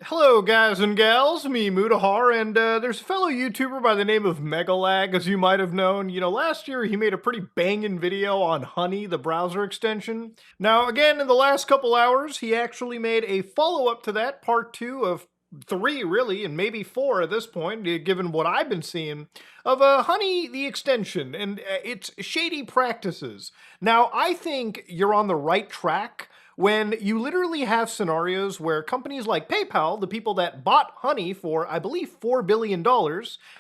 Hello, guys and gals. Me, Mutahar, and there's a fellow YouTuber by the name of Megalag, as you might have known. Last year he made a pretty banging video on Honey, the browser extension. Now, again, in the last couple hours, he actually made a follow-up to that, part two of three, really, and maybe four at this point, given what I've been seeing, of Honey, the extension, and its shady practices. Now, I think you're on the right track when you literally have scenarios where companies like PayPal, the people that bought Honey for, I believe, $4 billion,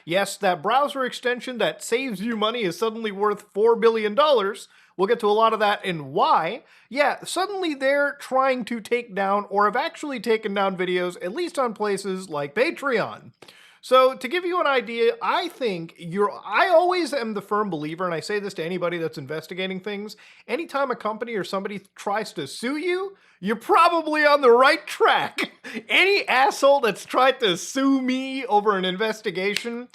yes, that browser extension that saves you money is suddenly worth $4 billion. We'll get to a lot of that and why. Yeah, suddenly they're trying to take down or have actually taken down videos, at least on places like Patreon. So to give you an idea, I always am the firm believer, and I say this to anybody that's investigating things, anytime a company or somebody tries to sue you, you're probably on the right track. Any asshole that's tried to sue me over an investigation,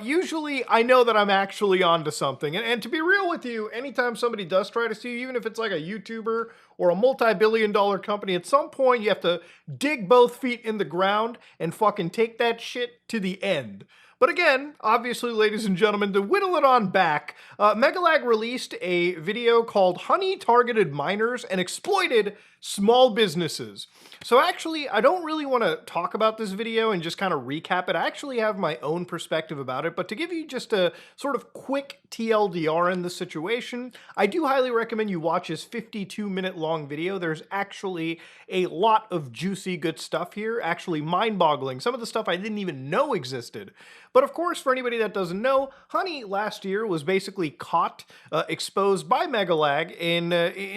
usually I know that I'm actually onto something. And to be real with you, anytime somebody does try to sue you, even if it's like a YouTuber or a multi-billion-dollar company, at some point you have to dig both feet in the ground and fucking take that shit to the end. But again, obviously, ladies and gentlemen, to whittle it on back, Megalag released a video called Honey Targeted Minors and Exploited Small Businesses. So actually, I don't really want to talk about this video and just kind of recap it. I actually have my own perspective about it, but to give you just a sort of quick TLDR in the situation, I do highly recommend you watch his 52-minute long video. There's actually a lot of juicy good stuff here, actually mind-boggling. Some of the stuff I didn't even know existed. But of course, for anybody that doesn't know, Honey last year was basically caught, exposed by Megalag in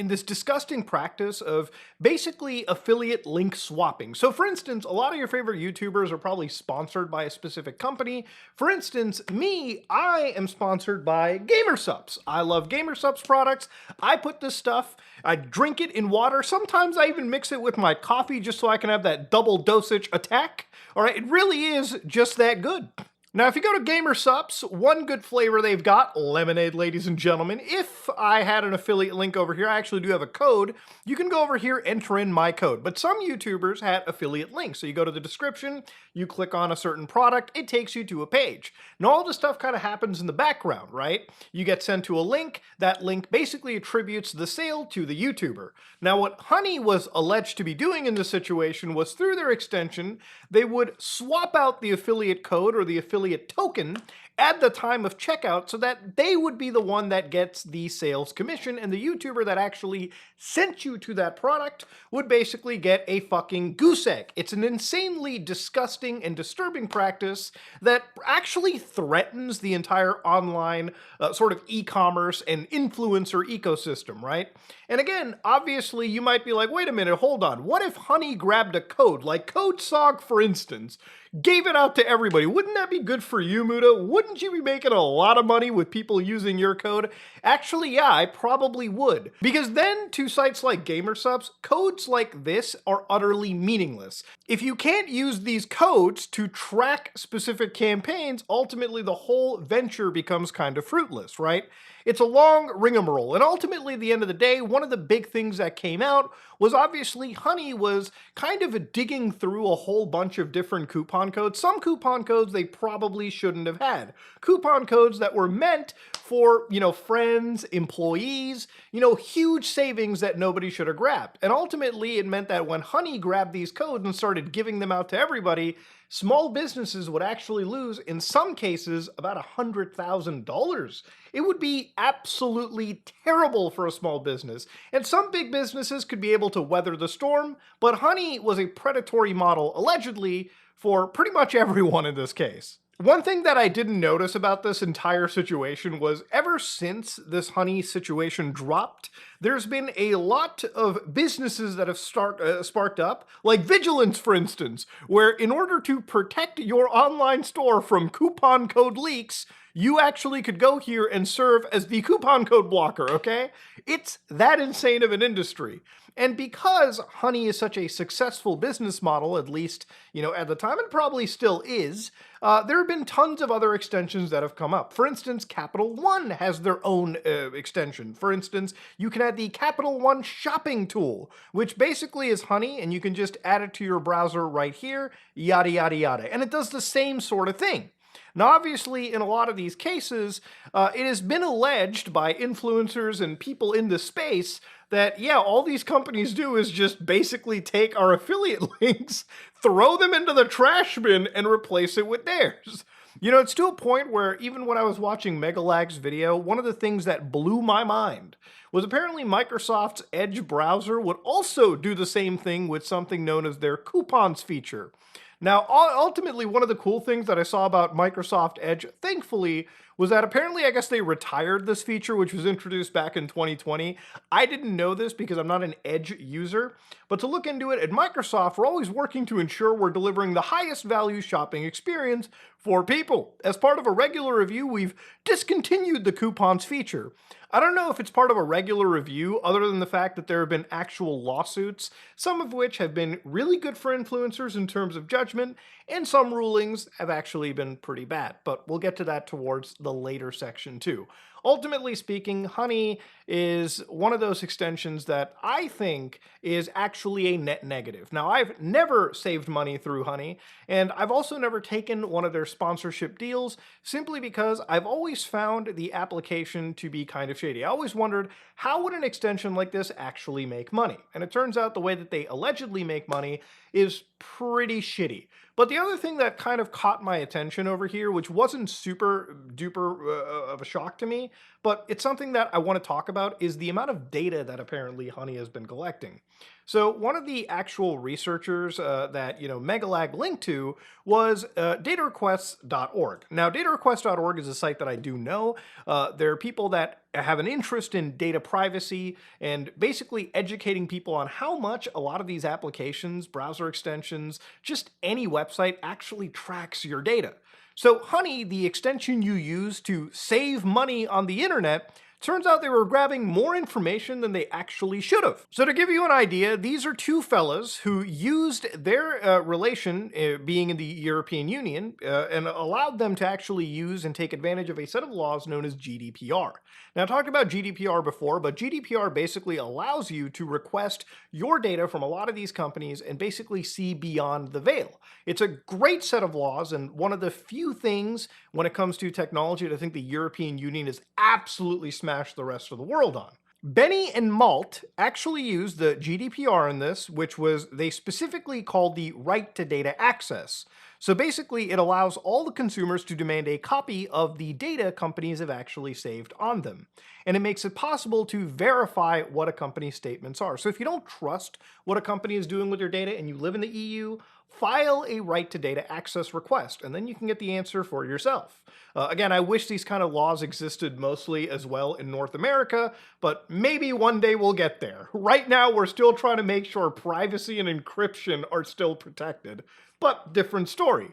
this disgusting practice of basically affiliate link swapping. So for instance, a lot of your favorite YouTubers are probably sponsored by a specific company. For instance, me, I am sponsored by GamerSupps. I love GamerSupps products. I put this stuff, I drink it in water. Sometimes I even mix it with my coffee just so I can have that double dosage attack. All right, it really is just that good. Now, if you go to GamerSupps, one good flavor they've got, lemonade, ladies and gentlemen. If I had an affiliate link over here, I actually do have a code. You can go over here, enter in my code. But some YouTubers had affiliate links. So you go to the description, you click on a certain product, it takes you to a page. Now, all this stuff kind of happens in the background, right? You get sent to a link. That link basically attributes the sale to the YouTuber. Now, what Honey was alleged to be doing in this situation was through their extension, they would swap out the affiliate code or the affiliate token at the time of checkout so that they would be the one that gets the sales commission, and the YouTuber that actually sent you to that product would basically get a fucking goose egg. It's an insanely disgusting and disturbing practice that actually threatens the entire online sort of e-commerce and influencer ecosystem, right? And again, obviously you might be like, wait a minute, hold on. What if Honey grabbed a code, like CodeSog for instance, gave it out to everybody? Wouldn't that be good for you, Muda? Wouldn't you be making a lot of money with people using your code? Actually, yeah, I probably would. Because then to sites like GamerSupps, codes like this are utterly meaningless. If you can't use these codes to track specific campaigns, ultimately the whole venture becomes kind of fruitless, right? It's a long rigmarole, and ultimately at the end of the day, one of the big things that came out was obviously Honey was kind of digging through a whole bunch of different coupon codes. Some coupon codes they probably shouldn't have had. Coupon codes that were meant for, friends, employees, huge savings that nobody should have grabbed. And ultimately it meant that when Honey grabbed these codes and started giving them out to everybody, small businesses would actually lose, in some cases, about $100,000. It would be absolutely terrible for a small business. And some big businesses could be able to weather the storm, but Honey was a predatory model, allegedly, for pretty much everyone in this case. One thing that I didn't notice about this entire situation was ever since this Honey situation dropped, there's been a lot of businesses that have sparked up, like Vigilance, for instance, where in order to protect your online store from coupon code leaks, You actually could go here and serve as the coupon code blocker, okay? It's that insane of an industry. And because honey is such a successful business model, at least, at the time, and probably still is, there have been tons of other extensions that have come up. For instance, Capital One has their own extension. For instance, you can add the Capital One shopping tool, which basically is honey, and you can just add it to your browser right here, yada, yada, yada. And it does the same sort of thing. Now, obviously, in a lot of these cases, it has been alleged by influencers and people in the space that, yeah, all these companies do is just basically take our affiliate links, throw them into the trash bin, and replace it with theirs. It's to a point where even when I was watching Megalag's video, one of the things that blew my mind was apparently Microsoft's Edge browser would also do the same thing with something known as their coupons feature. Now, ultimately, one of the cool things that I saw about Microsoft Edge, thankfully, was that apparently, I guess they retired this feature, which was introduced back in 2020. I didn't know this because I'm not an Edge user, but to look into it, at Microsoft, we're always working to ensure we're delivering the highest value shopping experience for people. As part of a regular review, we've discontinued the coupons feature. I don't know if it's part of a regular review, other than the fact that there have been actual lawsuits, some of which have been really good for influencers in terms of judgment, and some rulings have actually been pretty bad. But we'll get to that towards the later section too. Ultimately speaking, Honey is one of those extensions that I think is actually a net negative. Now, I've never saved money through Honey, and I've also never taken one of their sponsorship deals simply because I've always found the application to be kind of shady. I always wondered, how would an extension like this actually make money? And it turns out the way that they allegedly make money is pretty shitty. But the other thing that kind of caught my attention over here, which wasn't super duper of a shock to me, but it's something that I want to talk about, is the amount of data that apparently Honey has been collecting. So one of the actual researchers that Megalag linked to was datarequests.org. Now, datarequests.org is a site that I do know. There are people that have an interest in data privacy and basically educating people on how much a lot of these applications, browser extensions, just any website actually tracks your data. So Honey, the extension you use to save money on the internet, turns out they were grabbing more information than they actually should have. So to give you an idea, these are two fellas who used their relation, being in the European Union, and allowed them to actually use and take advantage of a set of laws known as GDPR. Now, I talked about GDPR before, but GDPR basically allows you to request your data from a lot of these companies and basically see beyond the veil. It's a great set of laws, and one of the few things when it comes to technology that I think the European Union has absolutely smashed the rest of the world on. Benny and Malt actually used the GDPR in this, which was they specifically called the right to data access. So basically, it allows all the consumers to demand a copy of the data companies have actually saved on them. And it makes it possible to verify what a company's statements are. So if you don't trust what a company is doing with your data and you live in the EU, file a right to data access request, and then you can get the answer for yourself. Again, I wish these kind of laws existed mostly as well in North America, but maybe one day we'll get there. Right now, we're still trying to make sure privacy and encryption are still protected, but different story.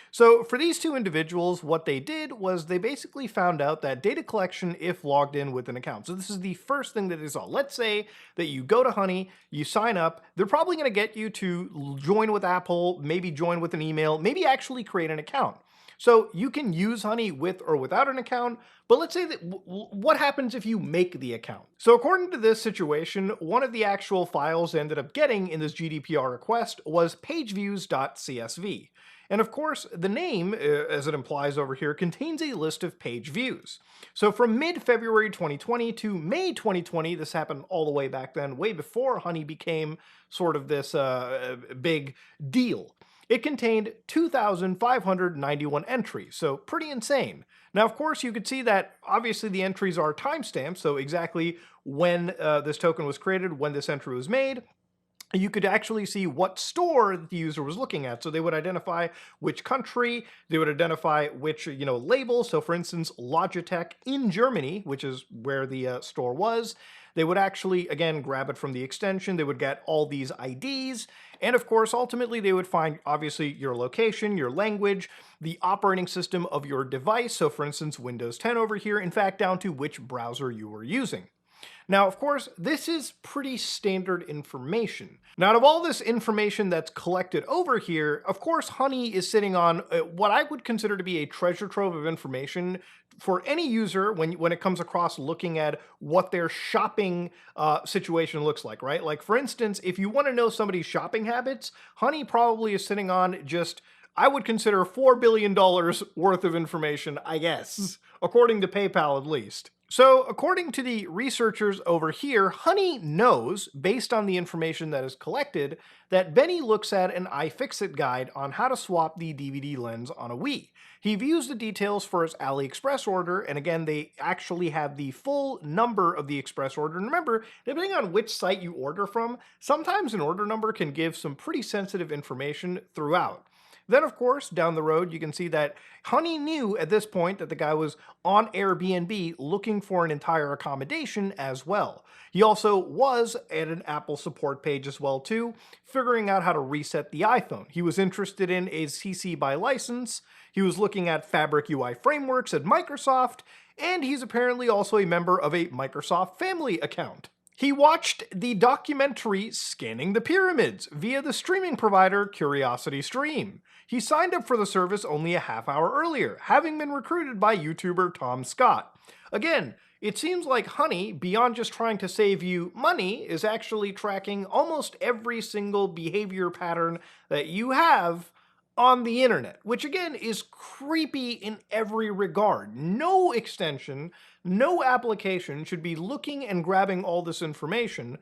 So for these two individuals, what they did was they basically found out that data collection if logged in with an account. So this is the first thing that they saw. Let's say that you go to Honey, you sign up, they're probably going to get you to join with Apple, maybe join with an email, maybe actually create an account. So you can use Honey with or without an account, but let's say that what happens if you make the account? So according to this situation, one of the actual files they ended up getting in this GDPR request was pageviews.csv. And of course, the name, as it implies over here, contains a list of page views. So from mid-February 2020 to May 2020, this happened all the way back then, way before Honey became sort of this big deal. It contained 2,591 entries, so pretty insane. Now, of course, you could see that obviously the entries are timestamped, so exactly when this token was created, when this entry was made. you could actually see what store the user was looking at. So they would identify which country, they would identify which, label. So for instance, Logitech in Germany, which is where the store was, they would actually, again, grab it from the extension. They would get all these IDs. And of course, ultimately, they would find, obviously, your location, your language, the operating system of your device. So for instance, Windows 10 over here, in fact, down to which browser you were using. Now, of course, this is pretty standard information. Now, out of all this information that's collected over here, of course, Honey is sitting on what I would consider to be a treasure trove of information for any user when it comes across looking at what their shopping situation looks like, right? Like, for instance, if you want to know somebody's shopping habits, Honey probably is sitting on just, I would consider $4 billion worth of information, I guess, according to PayPal at least. So, according to the researchers over here, Honey knows, based on the information that is collected, that Benny looks at an iFixit guide on how to swap the DVD lens on a Wii. He views the details for his AliExpress order, and again, they actually have the full number of the express order. And remember, depending on which site you order from, sometimes an order number can give some pretty sensitive information throughout. Then, of course, down the road, you can see that Honey knew at this point that the guy was on Airbnb looking for an entire accommodation as well. He also was at an Apple support page as well, too, figuring out how to reset the iPhone. He was interested in a CC BY license, he was looking at Fabric UI frameworks at Microsoft, and he's apparently also a member of a Microsoft family account. He watched the documentary Scanning the Pyramids via the streaming provider Curiosity Stream. He signed up for the service only a half hour earlier, having been recruited by YouTuber Tom Scott. Again, it seems like Honey, beyond just trying to save you money, is actually tracking almost every single behavior pattern that you have on the internet, which again is creepy in every regard. No extension, no application should be looking and grabbing all this information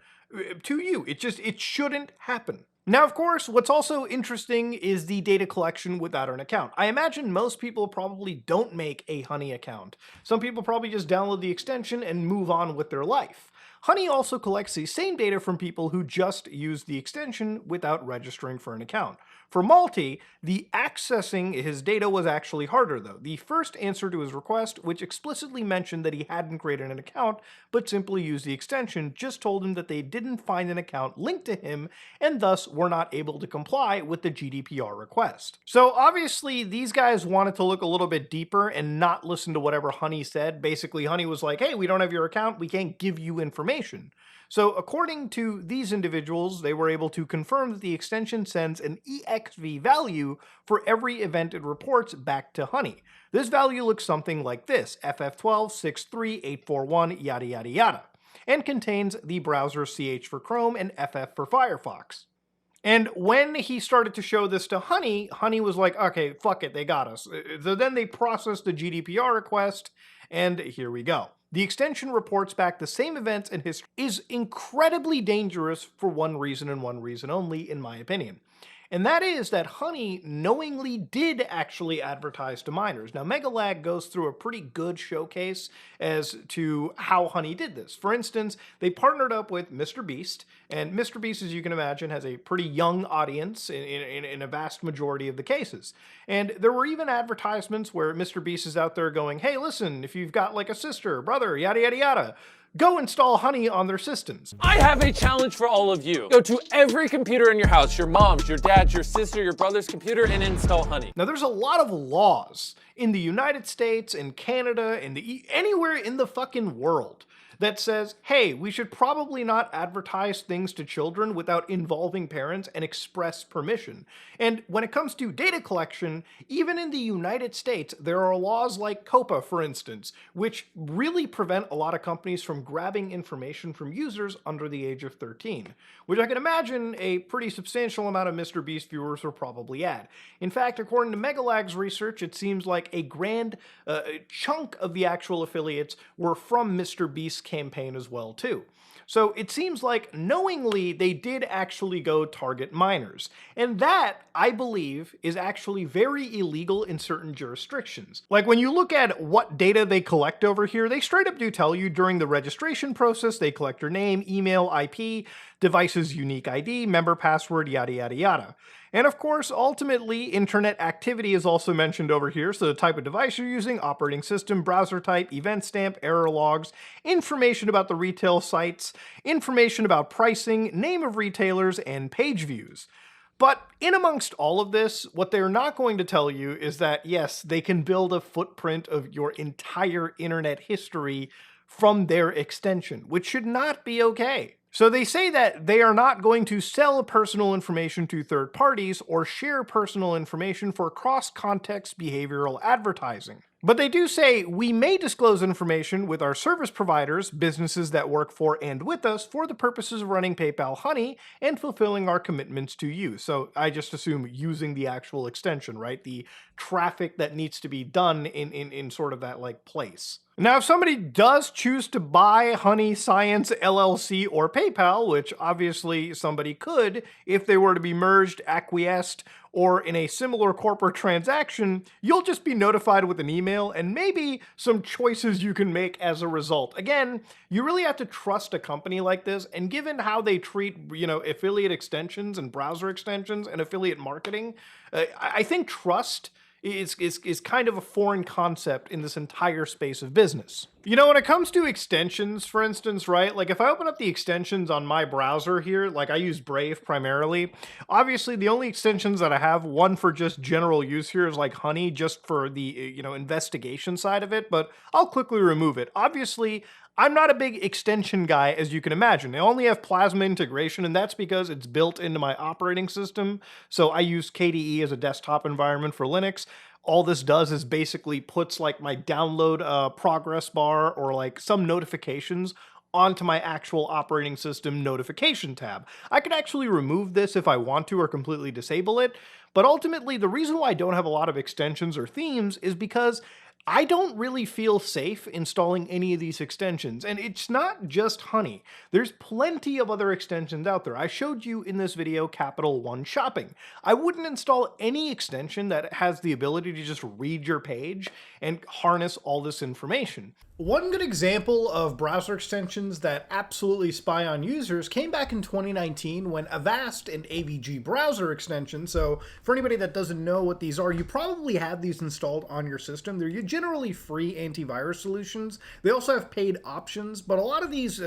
to you. It shouldn't happen. Now, of course, what's also interesting is the data collection without an account. I imagine most people probably don't make a Honey account. Some people probably just download the extension and move on with their life. Honey also collects the same data from people who just use the extension without registering for an account. For Malty, the accessing his data was actually harder though. The first answer to his request, which explicitly mentioned that he hadn't created an account, but simply used the extension, just told him that they didn't find an account linked to him, and thus were not able to comply with the GDPR request. So obviously, these guys wanted to look a little bit deeper and not listen to whatever Honey said. Basically, Honey was like, hey, we don't have your account, we can't give you information. So according to these individuals, they were able to confirm that the extension sends an EXV value for every event it reports back to Honey. This value looks something like this, FF12, 63841, yada yada yada, and contains the browser CH for Chrome and FF for Firefox. And when he started to show this to Honey, Honey was like, okay, fuck it, they got us. So then they processed the GDPR request, and here we go. The extension reports back the same events and history is incredibly dangerous for one reason and one reason only, in my opinion. And that is that Honey knowingly did actually advertise to minors. Now, Megalag goes through a pretty good showcase as to how Honey did this. For instance, they partnered up with Mr. Beast, and Mr. Beast, as you can imagine, has a pretty young audience in a vast majority of the cases. And there were even advertisements where Mr. Beast is out there going, hey, listen, if you've got like a sister, brother, yada, yada, yada, go install Honey on their systems. I have a challenge for all of you. Go to every computer in your house, your mom's, your dad's, your sister, your brother's computer, and install Honey. Now, there's a lot of laws in the United States, in Canada, anywhere in the fucking world that says, hey, we should probably not advertise things to children without involving parents and express permission. And when it comes to data collection, even in the United States, there are laws like COPA, for instance, which really prevent a lot of companies from grabbing information from users under the age of 13, which I can imagine a pretty substantial amount of Mr. Beast viewers are probably at. In fact, according to Megalag's research, it seems like a grand chunk of the actual affiliates were from Mr. Beast's campaign as well, too. So it seems like knowingly they did actually go target minors. And that, I believe, is actually very illegal in certain jurisdictions. Like when you look at what data they collect over here, they straight up do tell you during the registration process, they collect your name, email, IP, device's unique ID, member password, yada yada yada. And of course, ultimately, internet activity is also mentioned over here, so the type of device you're using, operating system, browser type, event stamp, error logs, information about the retail sites, information about pricing, name of retailers, and page views. But in amongst all of this, what they're not going to tell you is that, yes, they can build a footprint of your entire internet history from their extension, which should not be okay. So they say that they are not going to sell personal information to third parties or share personal information for cross-context behavioral advertising. But they do say we may disclose information with our service providers, businesses that work for and with us for the purposes of running PayPal Honey and fulfilling our commitments to you. So I just assume using the actual extension, right? The traffic that needs to be done in sort of that like place. Now, if somebody does choose to buy Honey Science LLC or PayPal, which obviously somebody could if they were to be merged, acquiesced, or in a similar corporate transaction, you'll just be notified with an email and maybe some choices you can make as a result. Again, you really have to trust a company like this, and given how they treat, affiliate extensions and browser extensions and affiliate marketing, I think trust is kind of a foreign concept in this entire space of business. When it comes to extensions, for instance, right? Like if I open up the extensions on my browser here, like I use Brave primarily, obviously the only extensions that I have, one for just general use here is like Honey, just for the, investigation side of it, but I'll quickly remove it. Obviously, I'm not a big extension guy, as you can imagine. I only have Plasma integration, and that's because it's built into my operating system. So I use KDE as a desktop environment for Linux. All this does is basically puts like my download progress bar or like some notifications onto my actual operating system notification tab. I could actually remove this if I want to or completely disable it, but ultimately the reason why I don't have a lot of extensions or themes is because I don't really feel safe installing any of these extensions, and it's not just Honey. There's plenty of other extensions out there. I showed you in this video Capital One Shopping. I wouldn't install any extension that has the ability to just read your page and harness all this information. One good example of browser extensions that absolutely spy on users came back in 2019 when Avast and AVG browser extensions, so for anybody that doesn't know what these are, you probably have these installed on your system. They're generally free antivirus solutions. They also have paid options, but a lot of these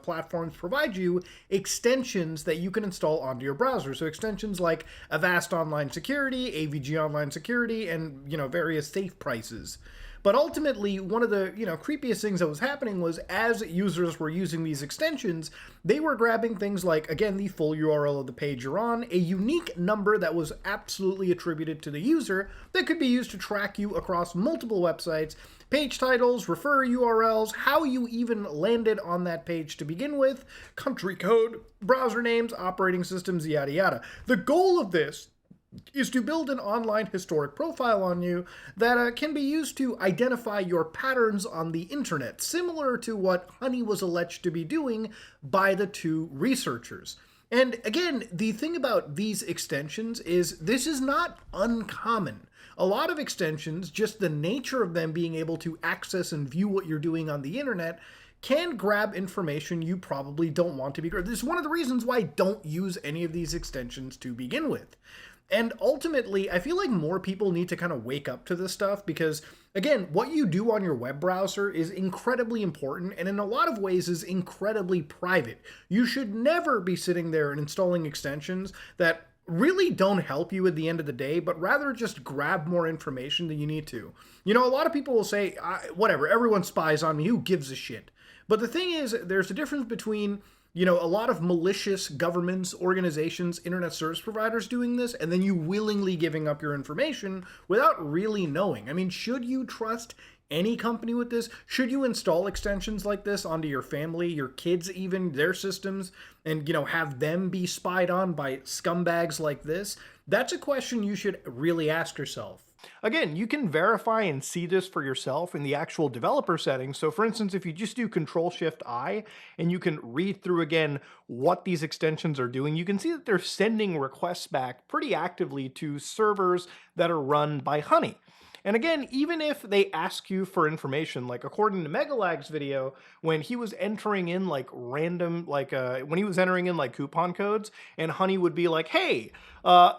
platforms provide you extensions that you can install onto your browser. So extensions like Avast Online Security, AVG Online Security, and various safe prices. But ultimately, one of the creepiest things that was happening was as users were using these extensions, they were grabbing things like, again, the full URL of the page you're on, a unique number that was absolutely attributed to the user that could be used to track you across multiple websites, page titles, refer URLs, how you even landed on that page to begin with, country code, browser names, operating systems, yada yada. The goal of this is to build an online historic profile on you that can be used to identify your patterns on the internet, similar to what Honey was alleged to be doing by the two researchers. And again, the thing about these extensions is this is not uncommon. A lot of extensions, just the nature of them being able to access and view what you're doing on the internet, can grab information you probably don't want to be grabbed. This is one of the reasons why I don't use any of these extensions to begin with. And ultimately, I feel like more people need to kind of wake up to this stuff because, again, what you do on your web browser is incredibly important and in a lot of ways is incredibly private. You should never be sitting there and installing extensions that really don't help you at the end of the day, but rather just grab more information than you need to. A lot of people will say, whatever, everyone spies on me, who gives a shit? But the thing is, there's a difference between a lot of malicious governments, organizations, internet service providers doing this, and then you willingly giving up your information without really knowing. I mean, should you trust any company with this? Should you install extensions like this onto your family, your kids, even their systems, and have them be spied on by scumbags like this? That's a question you should really ask yourself. Again, you can verify and see this for yourself in the actual developer settings. So for instance, if you just do Control-Shift-I and you can read through again what these extensions are doing, you can see that they're sending requests back pretty actively to servers that are run by Honey. And again, even if they ask you for information, like according to Megalag's video, when he was entering in like random, when he was entering in like coupon codes, and Honey would be like, hey, uh,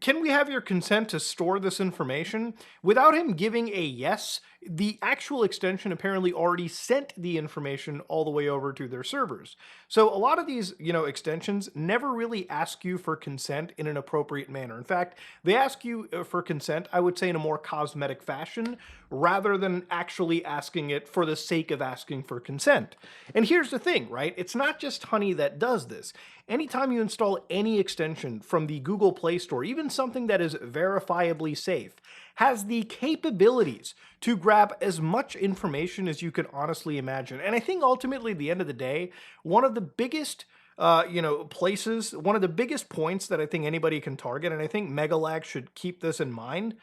can we have your consent to store this information? Without him giving a yes, the actual extension apparently already sent the information all the way over to their servers. So a lot of these, extensions never really ask you for consent in an appropriate manner. In fact, they ask you for consent, I would say, in a more cosmetic fashion, rather than actually asking it for the sake of asking for consent. And here's the thing, right? It's not just Honey that does this. Anytime you install any extension from the Google Play Store, even something that is verifiably safe, has the capabilities to grab as much information as you could honestly imagine. And I think ultimately, at the end of the day, one of the biggest places, one of the biggest points that I think anybody can target, and I think Megalag should keep this in mind,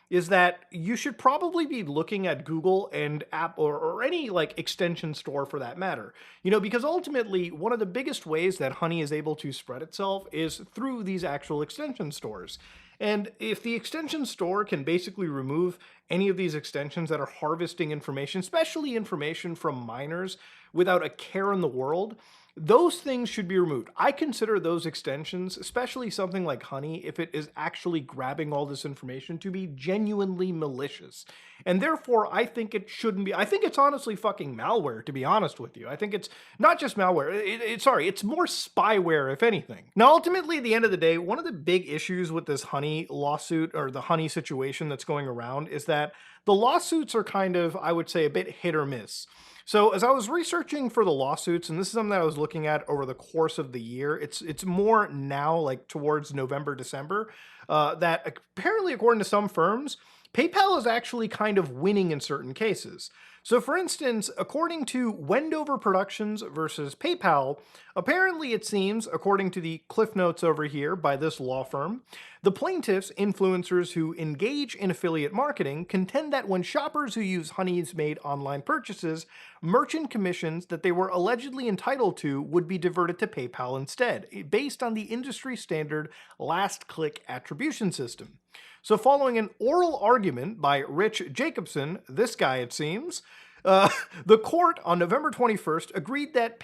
is that you should probably be looking at Google and app or any like extension store for that matter. Because ultimately one of the biggest ways that Honey is able to spread itself is through these actual extension stores. And if the extension store can basically remove any of these extensions that are harvesting information, especially information from minors, without a care in the world, those things should be removed. I consider those extensions, especially something like Honey, if it is actually grabbing all this information, to be genuinely malicious. And therefore, I think it shouldn't be. I think it's honestly fucking malware, to be honest with you. I think it's not just malware. It's more spyware, if anything. Now, ultimately, at the end of the day, one of the big issues with this Honey lawsuit, or the Honey situation that's going around, is that the lawsuits are kind of, I would say, a bit hit or miss. So as I was researching for the lawsuits, and this is something that I was looking at over the course of the year, it's more now like towards November, December, that apparently according to some firms, PayPal is actually kind of winning in certain cases. So for instance, according to Wendover Productions versus PayPal, apparently it seems, according to the cliff notes over here by this law firm, the plaintiffs, influencers who engage in affiliate marketing, contend that when shoppers who use Honey's made online purchases, merchant commissions that they were allegedly entitled to would be diverted to PayPal instead, based on the industry standard last click attribution system. So following an oral argument by Rich Jacobson, this guy it seems, the court on November 21st agreed that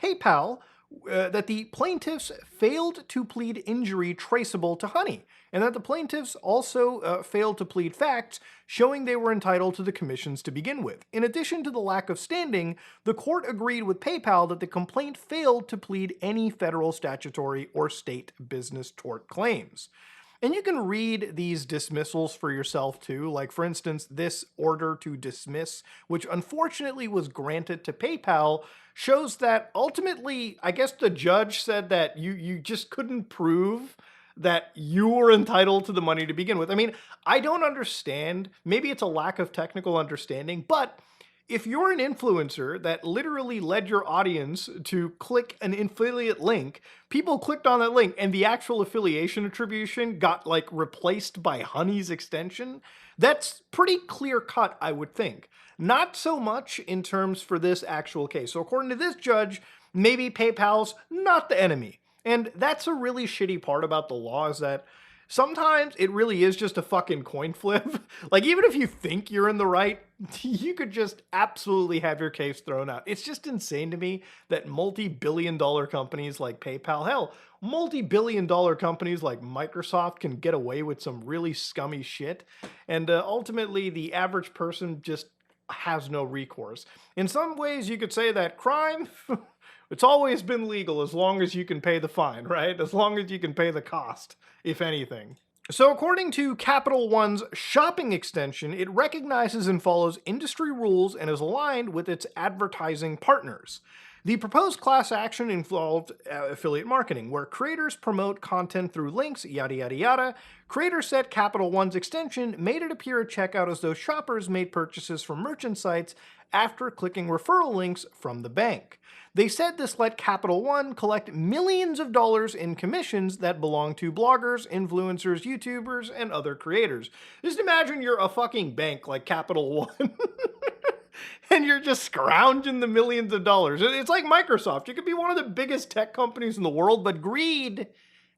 that the plaintiffs failed to plead injury traceable to Honey, and that the plaintiffs also failed to plead facts showing they were entitled to the commissions to begin with. In addition to the lack of standing, the court agreed with PayPal that the complaint failed to plead any federal statutory or state business tort claims. And you can read these dismissals for yourself too. Like, for instance, this order to dismiss, which unfortunately was granted to PayPal, shows that ultimately, I guess the judge said that you just couldn't prove that you were entitled to the money to begin with. I mean, I don't understand. Maybe it's a lack of technical understanding, but if you're an influencer that literally led your audience to click an affiliate link, people clicked on that link and the actual affiliation attribution got like replaced by Honey's extension, that's pretty clear cut, I would think. Not so much in terms for this actual case. So according to this judge, maybe PayPal's not the enemy. And that's a really shitty part about the law, is that sometimes it really is just a fucking coin flip. Like, even if you think you're in the right, you could just absolutely have your case thrown out. It's just insane to me that multi-billion-dollar companies like PayPal, hell, multi-billion-dollar companies like Microsoft can get away with some really scummy shit. And ultimately, the average person just has no recourse. In some ways, you could say that crime... It's always been legal as long as you can pay the fine, right? As long as you can pay the cost, if anything. So according to Capital One's shopping extension, it recognizes and follows industry rules and is aligned with its advertising partners. The proposed class action involved affiliate marketing, where creators promote content through links, yada yada yada. Creators said Capital One's extension made it appear at checkout as though shoppers made purchases from merchant sites after clicking referral links from the bank. They said this let Capital One collect millions of dollars in commissions that belong to bloggers, influencers, YouTubers, and other creators. Just imagine you're a fucking bank like Capital One. And you're just scrounging the millions of dollars. It's like Microsoft. You could be one of the biggest tech companies in the world, but greed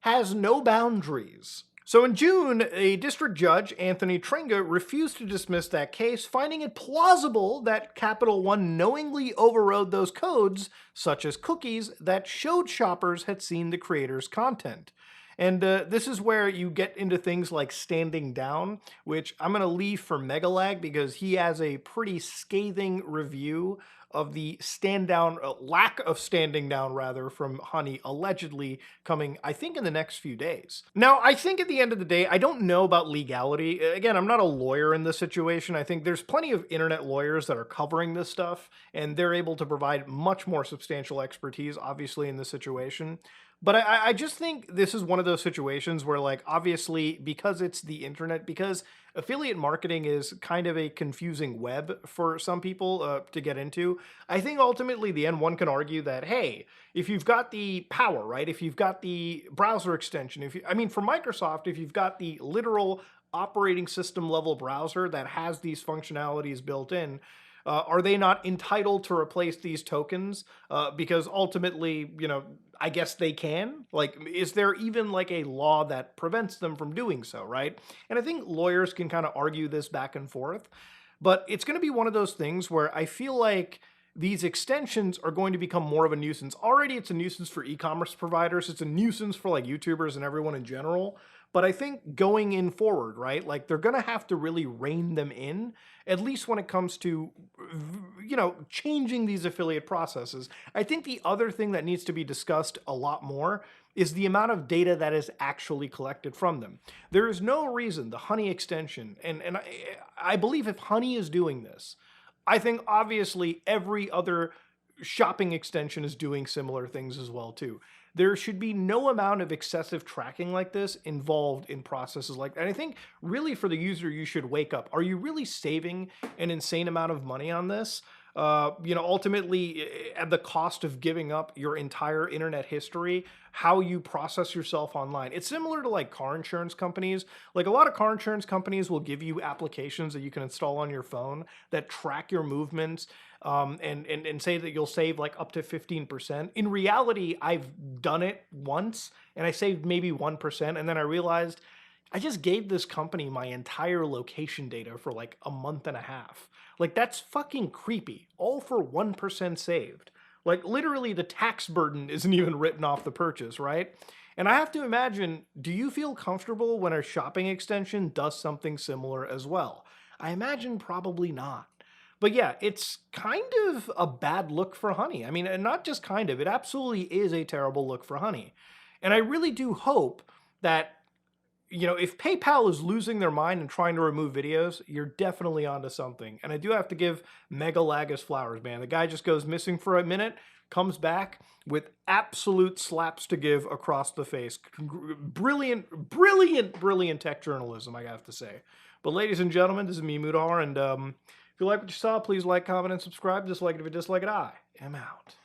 has no boundaries. So in June, a district judge, Anthony Tringa, refused to dismiss that case, finding it plausible that Capital One knowingly overrode those codes, such as cookies, that showed shoppers had seen the creator's content. And this is where you get into things like standing down, which I'm going to leave for Megalag because he has a pretty scathing review of the stand down, lack of standing down rather, from Honey allegedly coming, I think, in the next few days. Now, I think at the end of the day, I don't know about legality. Again, I'm not a lawyer in this situation. I think there's plenty of internet lawyers that are covering this stuff, and they're able to provide much more substantial expertise, obviously, in this situation. But I just think this is one of those situations where, like, obviously, because it's the internet, because affiliate marketing is kind of a confusing web for some people to get into. I think ultimately, the end, one can argue that, hey, if you've got the power, right? If you've got the browser extension, I mean, for Microsoft, if you've got the literal operating system level browser that has these functionalities built in, are they not entitled to replace these tokens? Because ultimately, I guess they can. Like, is there even like a law that prevents them from doing so, right? And I think lawyers can kind of argue this back and forth, but it's going to be one of those things where I feel like these extensions are going to become more of a nuisance. Already, it's a nuisance for e-commerce providers. It's a nuisance for like YouTubers and everyone in general. But I think going in forward, right, like they're going to have to really rein them in, at least when it comes to, changing these affiliate processes. I think the other thing that needs to be discussed a lot more is the amount of data that is actually collected from them. There is no reason the Honey extension, and I believe if Honey is doing this, I think obviously every other shopping extension is doing similar things as well too. There should be no amount of excessive tracking like this involved in processes like that. And I think really for the user, you should wake up. Are you really saving an insane amount of money on this? Ultimately, at the cost of giving up your entire internet history, how you process yourself online. It's similar to like car insurance companies. Like a lot of car insurance companies will give you applications that you can install on your phone that track your movements, and say that you'll save like up to 15%. In reality, I've done it once and I saved maybe 1%. And then I realized I just gave this company my entire location data for like a month and a half. Like, that's fucking creepy. All for 1% saved. Like, literally, the tax burden isn't even written off the purchase, right? And I have to imagine, do you feel comfortable when a shopping extension does something similar as well? I imagine probably not. But yeah, it's kind of a bad look for Honey. I mean, and not just kind of, it absolutely is a terrible look for Honey. And I really do hope that, if PayPal is losing their mind and trying to remove videos, you're definitely onto something. And I do have to give Mega Lag his flowers, man. The guy just goes missing for a minute, comes back with absolute slaps to give across the face. Brilliant, brilliant, brilliant tech journalism, I have to say. But ladies and gentlemen, this is me, Mudahar, and if you like what you saw, please like, comment, and subscribe. Dislike it if you dislike it. I am out.